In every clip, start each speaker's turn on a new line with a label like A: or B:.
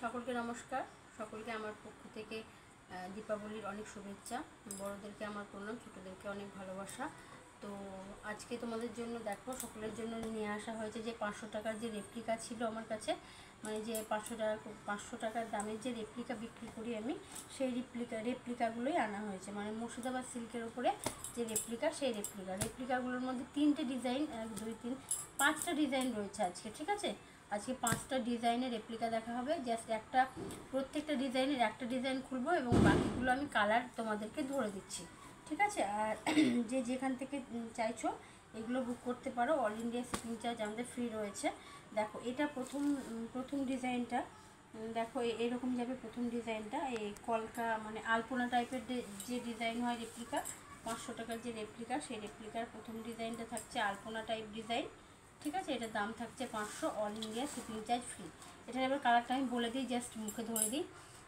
A: সকলকে নমস্কার। সকলকে আমার পক্ষ থেকে দীপাবলির অনেক শুভেচ্ছা। বড়দেরকে আমার প্রণাম, ছোটোদেরকে অনেক ভালোবাসা। তো আজকে তোমাদের জন্য দেখো, সকলের জন্য নিয়ে আসা হয়েছে যে 500 টাকার যে রেপ্লিকা ছিল আমার কাছে, মানে যে 500 টাকার দামের যে রেপ্লিকা বিক্রি করি আমি, সেই রেপ্লিকাগুলোই আনা হয়েছে। মানে মুর্শিদাবাদ সিল্কের ওপরে যে সেই রেপ্লিকাগুলোর মধ্যে 3টে ডিজাইন, 1 2 3 5টা ডিজাইন রয়েছে আজকে। ঠিক আছে, আজকে 5টা ডিজাইনের রেপ্লিকা দেখা হবে। জাস্ট প্রত্যেকটা ডিজাইনের একটা ডিজাইন খুলবো এবং বাকিগুলো আমি কালার তোমাদেরকে ধরে দিচ্ছি। ঠিক আছে, আর যে যেখান থেকে চাইছো এগুলো বুক করতে পারো। অল ইন্ডিয়া শিপিং চার্জ আমাদের ফ্রি রয়েছে। দেখো, এটা প্রথম ডিজাইনটা দেখো, এরকম যাবে প্রথম ডিজাইনটা। এই কলকা মানে আলপনা টাইপের যে ডিজাইন হয় রেপ্লিকা, 500 টাকার যে রেপ্লিকা, সেই রেপ্লিকার প্রথম ডিজাইনটা থাকছে আলপনা টাইপ ডিজাইন। ঠিক আছে, এটার দাম থাকছে 500, all India shipping charge free. এটার এবার কালারটা আমি বলে দিই, জাস্ট মুখে ধরে দিই,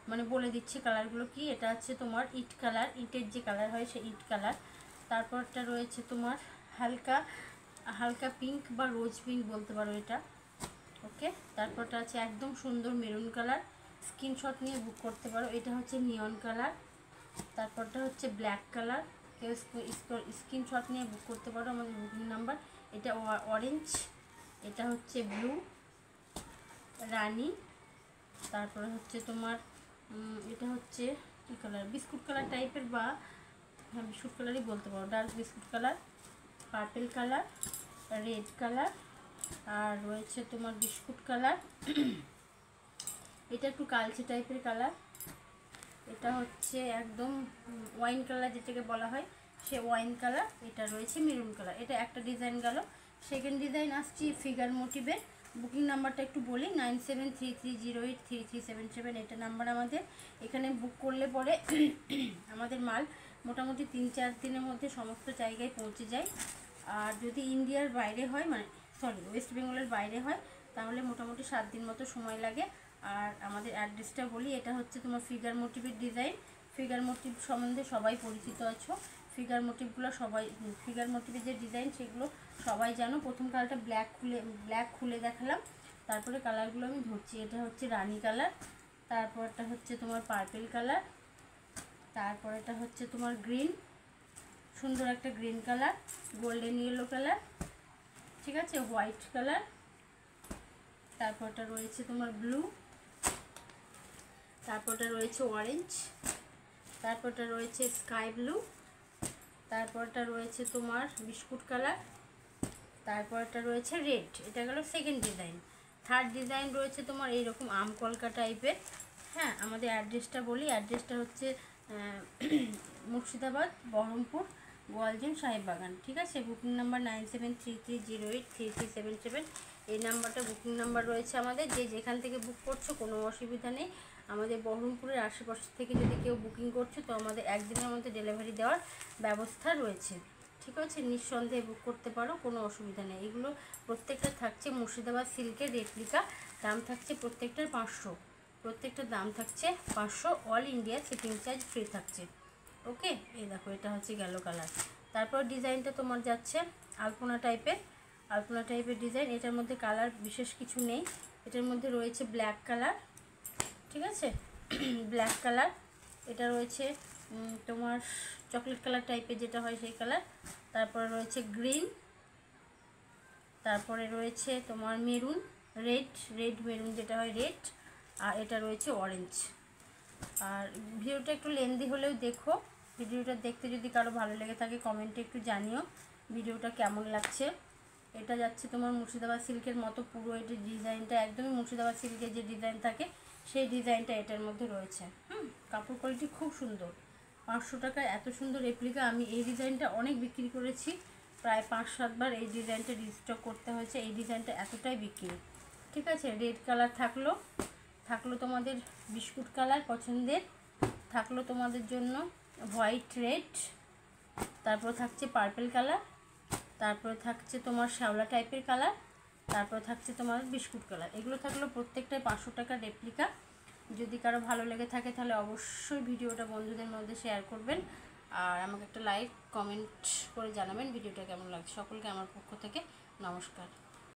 A: মানে বলে দিচ্ছি কালারগুলো কি। এটা হচ্ছে তোমার ইট কালার, ইটের যে কালার হয় সেই ইট কালার। তারপরটা রয়েছে তোমার হালকা হালকা পিঙ্ক বা রোজ পিঙ্ক বলতে পারো এটা। ওকে, তারপরটা আছে একদম সুন্দর মেরুন কালার, স্ক্রিনশট নিয়ে বুক করতে পারো। এটা হচ্ছে নিয়ন কালার। তারপরটা হচ্ছে ব্ল্যাক কালার, কেউ স্ক্রিনশট নিয়ে বুক করতে পারো, আমাদের বুকিং নাম্বার। এটা অরেঞ্জ, এটা হচ্ছে ব্লু রানি, তারপরে হচ্ছে তোমার এটা হচ্ছে কী কালার, বিস্কুট কালার টাইপের, বা হ্যাঁ বিস্কুট কালারই বলতে পারো, dark biscuit colour, purple colour, red colour, আর রয়েছে তোমার বিস্কুট কালার। এটা একটু কালচে টাইপের কালার। এটা হচ্ছে একদম ওয়াইন কালার যেটাকে বলা হয়, সে ওয়াইন কালার। এটা রয়েছে মেরুন কালার। এটা একটা ডিজাইন গেল। সেকেন্ড ডিজাইন আসছি ফিগার মোটিভের। বুকিং নাম্বারটা একটু বলি, 9733083377। এটা নাম্বার আমাদের। এখানে বুক করলে পরে আমাদের মাল মোটামুটি 3-4 দিনের মধ্যে সমস্ত জায়গায় পৌঁছে যায়। আর যদি ইন্ডিয়ার বাইরে হয়, মানে ওয়েস্ট বেঙ্গলের বাইরে হয়, তাহলে মোটামুটি 7 দিন মতো সময় লাগে। আর আমাদের অ্যাড্রেসটা বলি, এটা হচ্ছে তোমার ফিগার মোটিভের ডিজাইন। ফিগার মোটিভ সম্বন্ধে সবাই পরিচিত আছো। ফিগার মোটিভের যে ডিজাইন সেগুলো সবাই জানো। প্রথম কালারটা ব্ল্যাক খুলে দেখালাম, তারপরে কালারগুলো আমি ধরছি। এটা হচ্ছে রানি কালার, তারপরটা হচ্ছে তোমার পার্পেল কালার, তারপর এটা হচ্ছে তোমার গ্রিন, সুন্দর একটা green colour, golden yellow colour, ঠিক আছে, হোয়াইট কালার, তারপরটা রয়েছে তোমার ব্লু, তারপরটা রয়েছে অরেঞ্জ, তারপরটা রয়েছে স্কাই ব্লু, তারপরটা রয়েছে তোমার বিস্কুট কালার, তারপরটা রয়েছে রেড। এটা গেল সেকেন্ড ডিজাইন। থার্ড ডিজাইন রয়েছে তোমার এইরকম আম কলকা টাইপের। হ্যাঁ, আমাদের অ্যাড্রেসটা বলি, অ্যাড্রেসটা হচ্ছে মুর্শিদাবাদ, বহরমপুর, গোয়ালজিন, সাহেববাগান। ঠিক আছে, বুকিং নাম্বার 9733083377। এই নাম্বারটা বুকিং নাম্বার রয়েছে আমাদের। যে যেখান থেকে বুক করছো কোনো অসুবিধা নেই। আমাদের বহরমপুরের আশেপাশ থেকে যদি কেউ বুকিং করছো, তো আমাদের একদিনের মধ্যে ডেলিভারি দেওয়ার ব্যবস্থা রয়েছে। ঠিক আছে, নিঃসন্দেহে বুক করতে পারো, কোনো অসুবিধা নেই। এগুলো প্রত্যেকটা থাকছে মুর্শিদাবাদ সিল্কের রেপ্লিকা। দাম থাকছে প্রত্যেকটার 500, প্রত্যেকটার দাম থাকছে 500, all India shipping charge free থাকছে। ওকে, এই দেখো, এটা হচ্ছে গেল কালার। তারপর ডিজাইনটা তোমার যাচ্ছে আলপনা টাইপের ডিজাইন। এটার মধ্যে কালার বিশেষ কিছু নেই। এটার মধ্যে রয়েছে ব্ল্যাক কালার, ঠিক আছে, ব্ল্যাক কালার। এটা রয়েছে তোমার চকলেট কালার টাইপের যেটা হয় সেই কালার। তারপরে রয়েছে গ্রিন, তারপরে রয়েছে তোমার মেরুন, রেড মেরুন যেটা হয় রেড, আর এটা রয়েছে অরেঞ্জ। আর ভিডিওটা একটু লেন্দি হলেও দেখো। ভিডিওটা দেখতে যদি কারো ভালো লেগে থাকে কমেন্টে একটু জানিও ভিডিওটা কেমন লাগছে। এটা যাচ্ছে তোমার মুর্শিদাবাদ সিল্কের মতো, পুরো এটার ডিজাইনটা একদমই মুর্শিদাবাদ সিল্কের যে ডিজাইন থাকে সেই ডিজাইনটা এটার মধ্যে রয়েছে। কাপড় কোয়ালিটি খুব সুন্দর। 500 টাকায় এত সুন্দর রেপ্লিকা, আমি এই ডিজাইনটা অনেক বিক্রি করেছি, প্রায় 5-7 বার এই ডিজাইনটা রিস্টক করতে হয়েছে। এই ডিজাইনটা এতটাই বিক্রি। ঠিক আছে, রেড কালার থাকলো তোমাদের বিস্কুট কালার পছন্দের, থাকলো তোমাদের জন্য হোয়াইট রেড, তারপর থাকছে পার্পেল কালার, তারপরে থাকছে তোমার শ্যাওলা টাইপের কালার, তারপর থাকছে তোমার বিস্কুট কালার। এগুলো থাকলো প্রত্যেকটাই 500 টাকার রেপ্লিকা। যদি কারো ভালো লেগে থাকে তাহলে অবশ্যই ভিডিওটা বন্ধুদের মধ্যে শেয়ার করবেন, আর আমাকে একটা লাইক কমেন্ট করে জানাবেন ভিডিওটা কেমন লাগছে। সকলকে আমার পক্ষ থেকে নমস্কার।